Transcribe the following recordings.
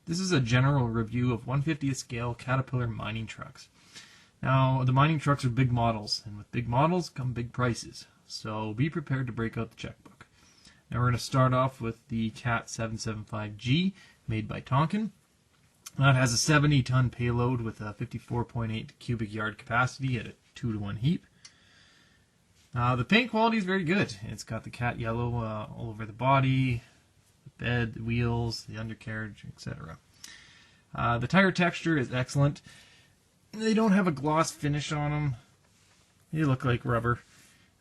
This is a general review of 1/50th scale Caterpillar mining trucks. Now, the mining trucks are big models, and with big models come big prices, so be prepared to break out the checkbook. Now we're going to start off with the Cat 775G, made by Tonkin. That has a 70-ton payload with a 54.8 cubic yard capacity at a 2-to-1 heap. The paint quality is very good. It's got the cat yellow all over the body, the bed, the wheels, the undercarriage, etc. The tire texture is excellent. They don't have a gloss finish on them. They look like rubber.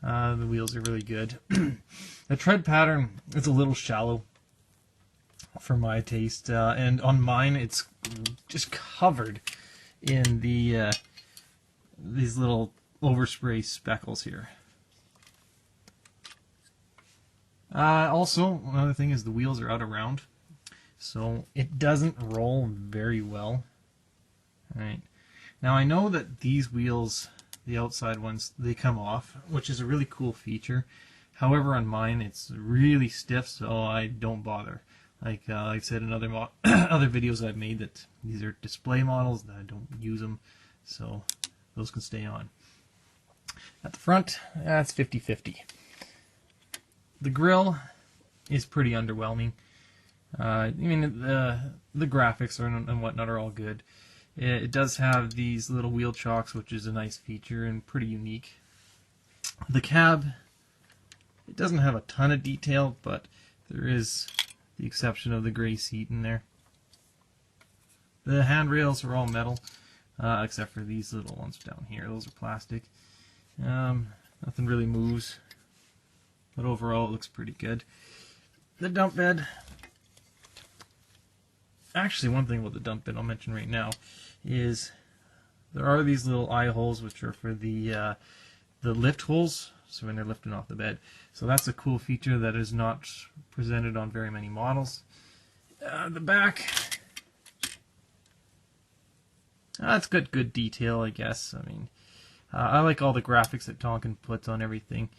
The wheels are really good. The tread pattern is a little shallow for my taste, and on mine it's just covered in these little overspray speckles here. Also, another thing is the wheels are out of round, so it doesn't roll very well. Alright. Now I know that these wheels, the outside ones, they come off, which is a really cool feature. However, on mine it's really stiff, so I don't bother. Like I said in other videos I've made, that these are display models, that I don't use them, so those can stay on. At the front, that's 50-50. The grille is pretty underwhelming. I mean, the graphics and whatnot are all good. It does have these little wheel chocks, which is a nice feature and pretty unique. The cab, it doesn't have a ton of detail, but there is the exception of the gray seat in there. The handrails are all metal, except for these little ones down here. Those are plastic. Nothing really moves, but overall it looks pretty good. The dump bed. Actually, one thing about the dump bed I'll mention right now is there are these little eye holes, which are for the lift holes, so when they're lifting off the bed. So that's a cool feature that is not presented on very many models. The back, it's got good detail, I guess. I mean, I like all the graphics that Tonkin puts on everything,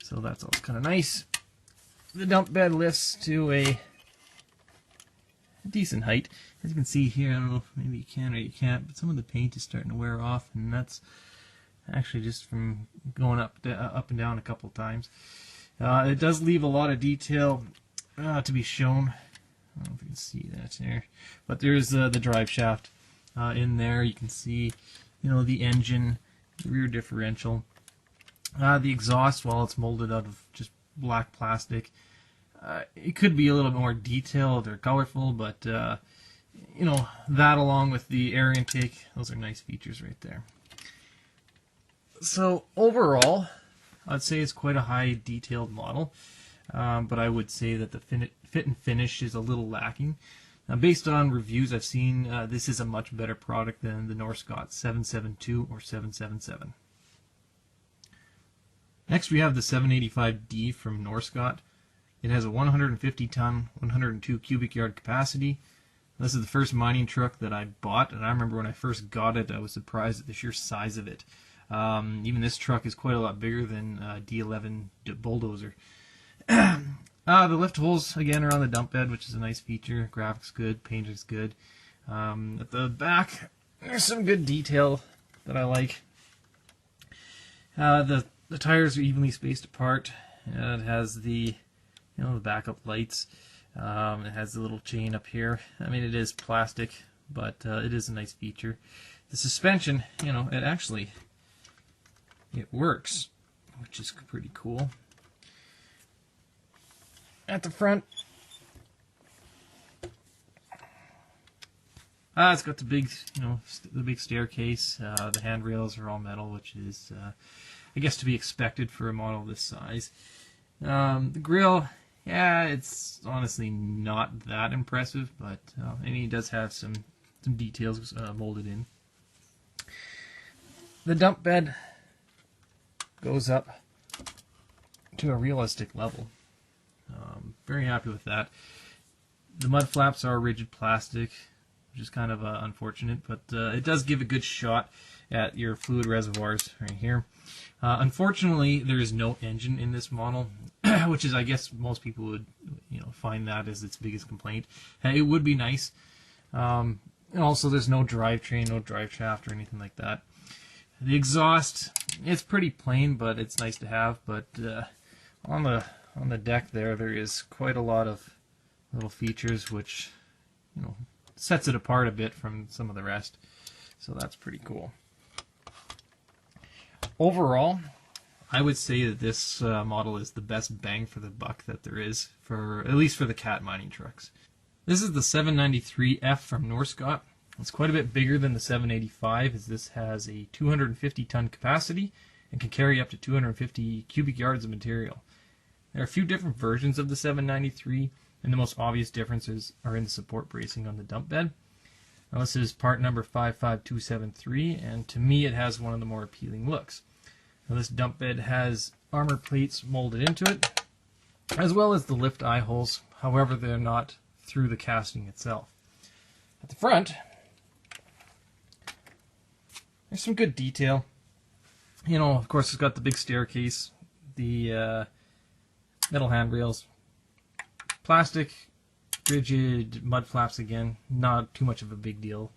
so that's all kind of nice. The dump bed lifts to a decent height. As you can see here, I don't know if maybe you can or you can't, but some of the paint is starting to wear off, and that's actually just from going up and down a couple times. It does leave a lot of detail to be shown. I don't know if you can see that there, but there's the drive shaft in there. You can see, the engine, the rear differential, the exhaust. While it's molded out of just black plastic, it could be a little bit more detailed or colorful, but that along with the air intake, those are nice features right there. So overall, I'd say it's quite a high detailed model, but I would say that the fit and finish is a little lacking. Now, based on reviews I've seen, this is a much better product than the Norscot 772 or 777. Next we have the 785D from Norscot. It has a 150-ton, 102 cubic yard capacity. This is the first mining truck that I bought, and I remember when I first got it, I was surprised at the sheer size of it. Even this truck is quite a lot bigger than D11 bulldozer. The lift holes, again, are on the dump bed, which is a nice feature. Graphics good, paint is good. At the back, there's some good detail that I like. The tires are evenly spaced apart. It has the the backup lights. It has the little chain up here. I mean, it is plastic, but it is a nice feature. The suspension, it works, which is pretty cool. At the front, it's got the big, the big staircase. The handrails are all metal, which is, I guess, to be expected for a model this size. The grille, it's honestly not that impressive, but I mean, it does have some details molded in. The dump bed goes up to a realistic level. Very happy with that. The mud flaps are rigid plastic, which is kind of unfortunate, but it does give a good shot at your fluid reservoirs right here. Unfortunately, there is no engine in this model, which is, I guess, most people would find that as its biggest complaint. It would be nice, And also there's no drivetrain, no drive shaft or anything like that. The exhaust, it's pretty plain, but it's nice to have. But on the deck there is quite a lot of little features which, you know, sets it apart a bit from some of the rest. So that's pretty cool. Overall, I would say that this model is the best bang for the buck that there is, for at least for the cat mining trucks. This is the 793F from Norscot. It's quite a bit bigger than the 785, as this has a 250-ton capacity and can carry up to 250 cubic yards of material. There are a few different versions of the 793, and the most obvious differences are in the support bracing on the dump bed. Now, this is part number 55273, and to me it has one of the more appealing looks. Now, this dump bed has armor plates molded into it, as well as the lift eye holes. However, they're not through the casting itself. At the front, there's some good detail. You know, of course, it's got the big staircase, the metal handrails, plastic, rigid mud flaps again, not too much of a big deal.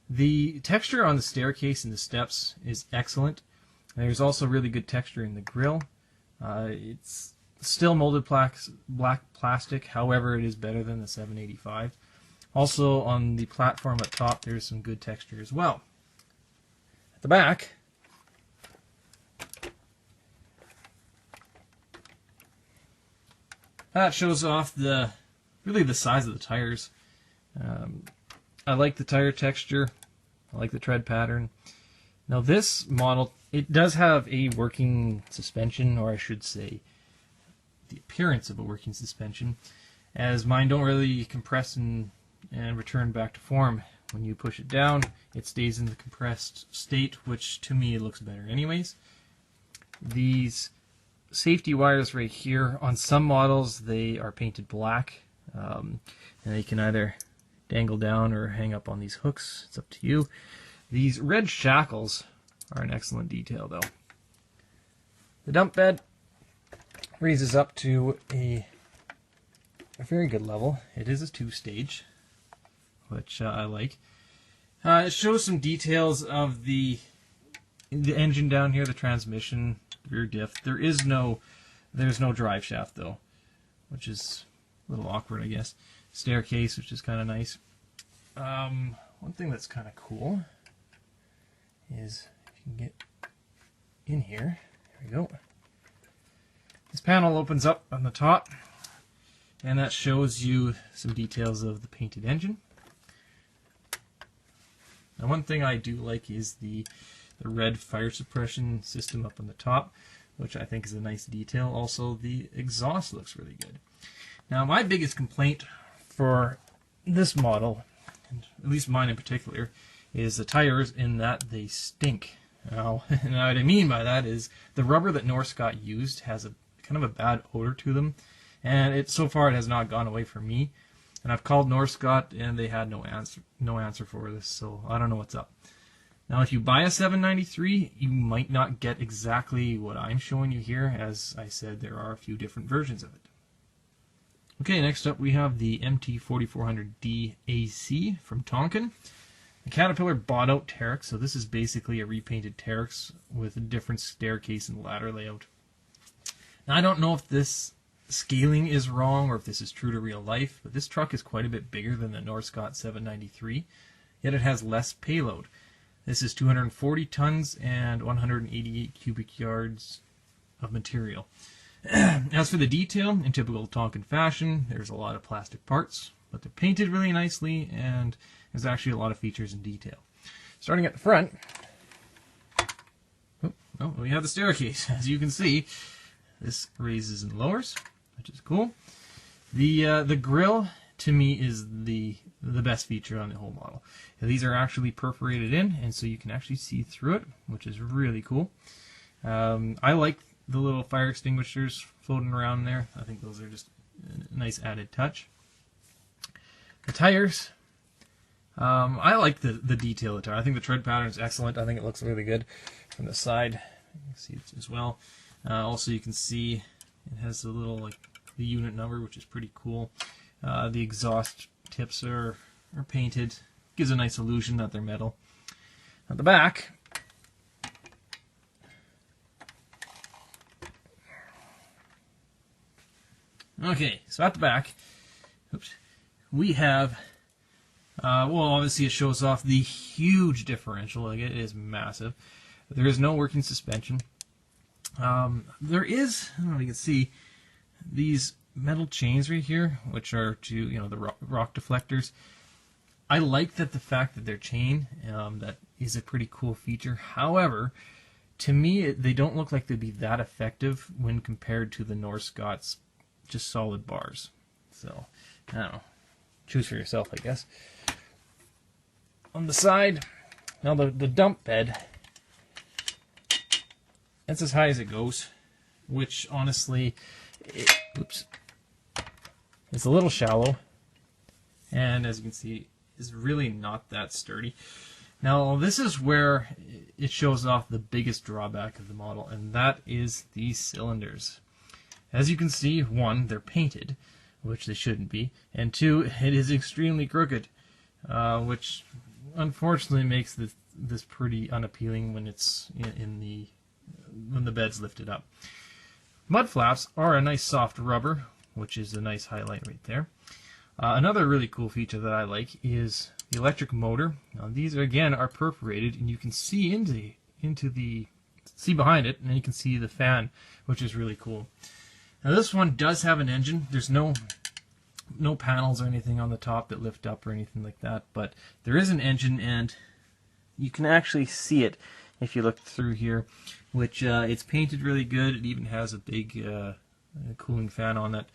The texture on the staircase and the steps is excellent. There's also really good texture in the grille. It's still molded black plastic, however it is better than the 785. Also on the platform up top there's some good texture as well. At the back, that shows off really the size of the tires. I like the tire texture. I like the tread pattern. Now this model, it does have a working suspension, or I should say the appearance of a working suspension, as mine don't really compress and return back to form. When you push it down, it stays in the compressed state, which to me looks better anyways. These safety wires right here, on some models they are painted black, and they can either dangle down or hang up on these hooks. It's up to you. These red shackles are an excellent detail though. The dump bed raises up to a very good level. It is a 2-stage, which I like. It shows some details of the engine down here, the transmission, rear diff. There's no drive shaft though, which is a little awkward, I guess. Staircase, which is kind of nice. One thing that's kind of cool is if you can get in here. There we go. This panel opens up on the top, and that shows you some details of the painted engine. Now, one thing I do like is the red fire suppression system up on the top, which I think is a nice detail. Also, the exhaust looks really good. Now, my biggest complaint for this model, and at least mine in particular, is the tires, in that they stink. Now, what I mean by that is the rubber that Norscot used has a kind of a bad odor to them, and so far it has not gone away for me. And I've called Norscot and they had no answer for this, so I don't know what's up. Now, if you buy a 793, you might not get exactly what I'm showing you here. As I said, there are a few different versions of it. Okay, next up we have the MT4400D AC from Tonkin. The Caterpillar bought out Terex, so this is basically a repainted Terex with a different staircase and ladder layout. Now, I don't know if this scaling is wrong or if this is true to real life, but this truck is quite a bit bigger than the Norscot 793, yet it has less payload. This is 240 tons and 188 cubic yards of material. As for the detail, in typical Tonkin fashion, there's a lot of plastic parts, but they're painted really nicely, and there's actually a lot of features and detail. Starting at the front, we have the staircase. As you can see, this raises and lowers, which is cool. The grill, to me, is the best feature on the whole model. Now, these are actually perforated in, and so you can actually see through it, which is really cool. I like the little fire extinguishers floating around there. I think those are just a nice added touch. The tires, I like the detail of the tire. I think the tread pattern is excellent. I think it looks really good from the side. You can see it as well. Also, you can see it has the little the unit number, which is pretty cool. The exhaust tips are are painted. Gives a nice illusion that they're metal. At the back, okay, so at the back, oops, we have, well, obviously it shows off the huge differential. Like, it is massive. There is no working suspension. There is, I don't know if you can see, these metal chains right here, which are to, you know, the rock deflectors. I like that the fact that they're chain, that is a pretty cool feature. However, to me, they don't look like they'd be that effective when compared to the Norscot's just solid bars. So, I don't know. Choose for yourself, I guess. On the side, now the dump bed, that's as high as it goes, which honestly, oops, it's a little shallow, and as you can see, is really not that sturdy. Now, this is where it shows off the biggest drawback of the model, and that is these cylinders. As you can see, one, they're painted, which they shouldn't be, and two, it is extremely crooked, which unfortunately makes this pretty unappealing when it's when the bed's lifted up. Mud flaps are a nice soft rubber, which is a nice highlight right there. Another really cool feature that I like is the electric motor. Now, these again are perforated, and you can see see behind it, and then you can see the fan, which is really cool. Now, this one does have an engine. There's no panels or anything on the top that lift up or anything like that, but there is an engine, and you can actually see it if you look through here, which it's painted really good. It even has a big cooling fan on it,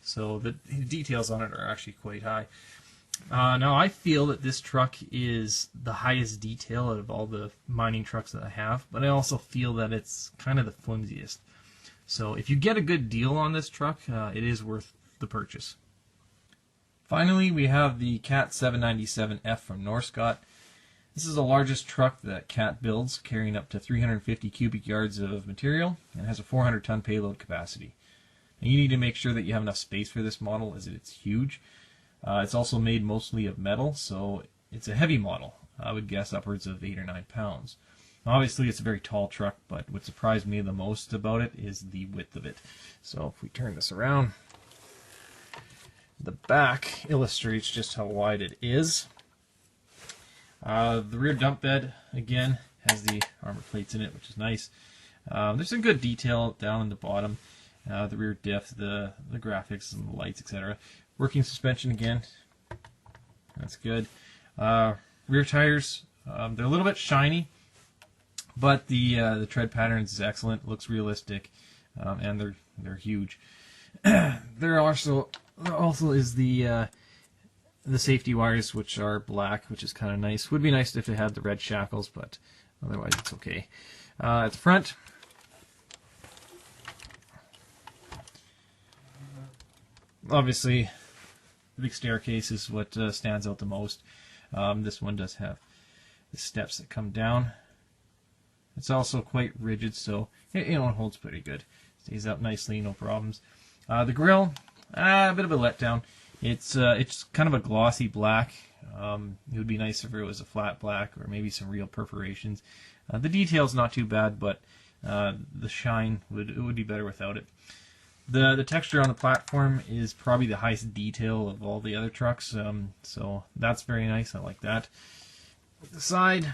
so the details on it are actually quite high. Now, I feel that this truck is the highest detail out of all the mining trucks that I have, but I also feel that it's kind of the flimsiest. So if you get a good deal on this truck, it is worth the purchase. Finally, we have the Cat 797F from Norscot. This is the largest truck that Cat builds, carrying up to 350 cubic yards of material, and has a 400-ton payload capacity. And you need to make sure that you have enough space for this model, as it's huge. It's also made mostly of metal, so it's a heavy model. I would guess upwards of 8 or 9 pounds. Obviously, it's a very tall truck, but what surprised me the most about it is the width of it. So if we turn this around, the back illustrates just how wide it is. The rear dump bed, again, has the armor plates in it, which is nice. There's some good detail down in the bottom. The rear diff, the graphics and the lights, etc. Working suspension again, that's good. Rear tires, they're a little bit shiny, but the tread patterns is excellent. Looks realistic, and they're huge. There also is the safety wires, which are black, which is kind of nice. Would be nice if it had the red shackles, but otherwise it's okay. At the front, obviously, the big staircase is what stands out the most. This one does have the steps that come down. It's also quite rigid, so it holds pretty good. Stays up nicely, no problems. The grille, a bit of a letdown. It's kind of a glossy black. It would be nice if it was a flat black or maybe some real perforations. The detail's not too bad, but the shine would be better without it. The texture on the platform is probably the highest detail of all the other trucks, so that's very nice. I like that. The side,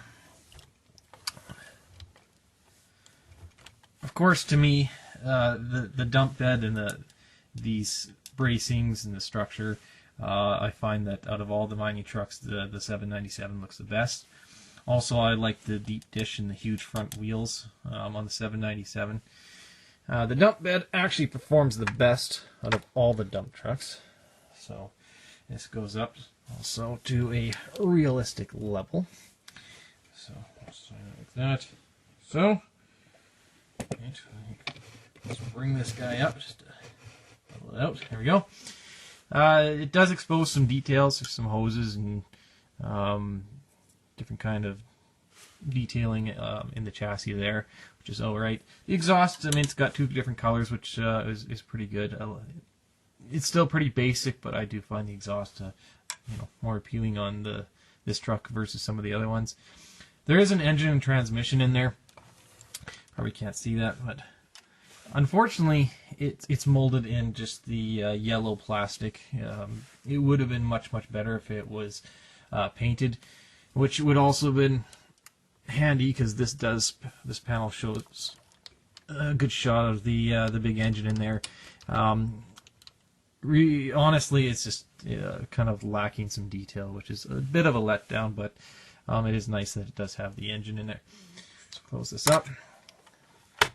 of course, to me, the dump bed and these bracings and the structure, I find that out of all the mining trucks, the 797 looks the best. Also, I like the deep dish and the huge front wheels on the 797. The dump bed actually performs the best out of all the dump trucks. So this goes up also to a realistic level. So let's try it like that. So let's bring this guy up just to level it out. There we go. It does expose some details. There's some hoses and different kind of detailing in the chassis there, which is alright. The exhaust, I mean, it's got two different colors, which is pretty good. It's still pretty basic, but I do find the exhaust more appealing on this truck versus some of the other ones. There is an engine and transmission in there. Probably can't see that, but unfortunately it's molded in just the yellow plastic. It would have been much better if it was painted, which would also have been handy, because this panel shows a good shot of the big engine in there. Honestly, it's just kind of lacking some detail, which is a bit of a letdown, but it is nice that it does have the engine in there. Let's close this up. There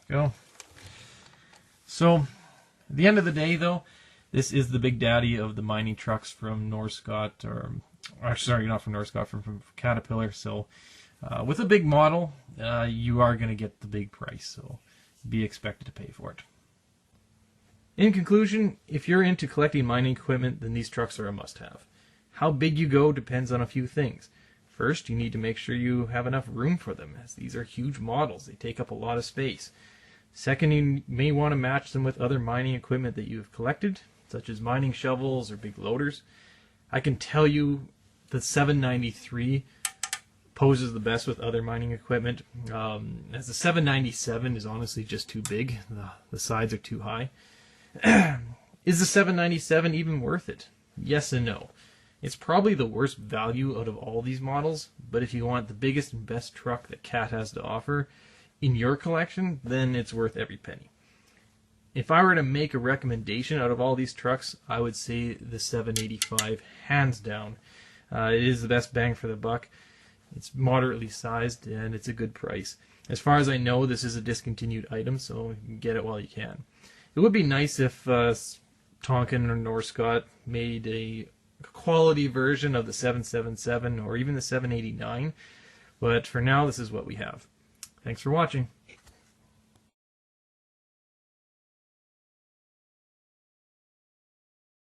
we go. So, at the end of the day, though, this is the big daddy of the mining trucks from Norscot, or sorry, not from Norscot, from Caterpillar. So, with a big model, you are going to get the big price, so be expected to pay for it. In conclusion, if you're into collecting mining equipment, then these trucks are a must-have. How big you go depends on a few things. First, you need to make sure you have enough room for them, as these are huge models. They take up a lot of space. Second, you may want to match them with other mining equipment that you've collected, such as mining shovels or big loaders. I can tell you the 793 poses the best with other mining equipment, as the 797 is honestly just too big. The sides are too high. Is the 797 even worth it? Yes and no. It's probably the worst value out of all these models, but if you want the biggest and best truck that Cat has to offer in your collection, then it's worth every penny. If I were to make a recommendation out of all these trucks, I would say the 785, hands down. It is the best bang for the buck. It's moderately sized, and it's a good price. As far as I know, this is a discontinued item, so you can get it while you can. It would be nice if Tonkin or Norscot made a quality version of the 777 or even the 789, but for now, this is what we have. Thanks for watching.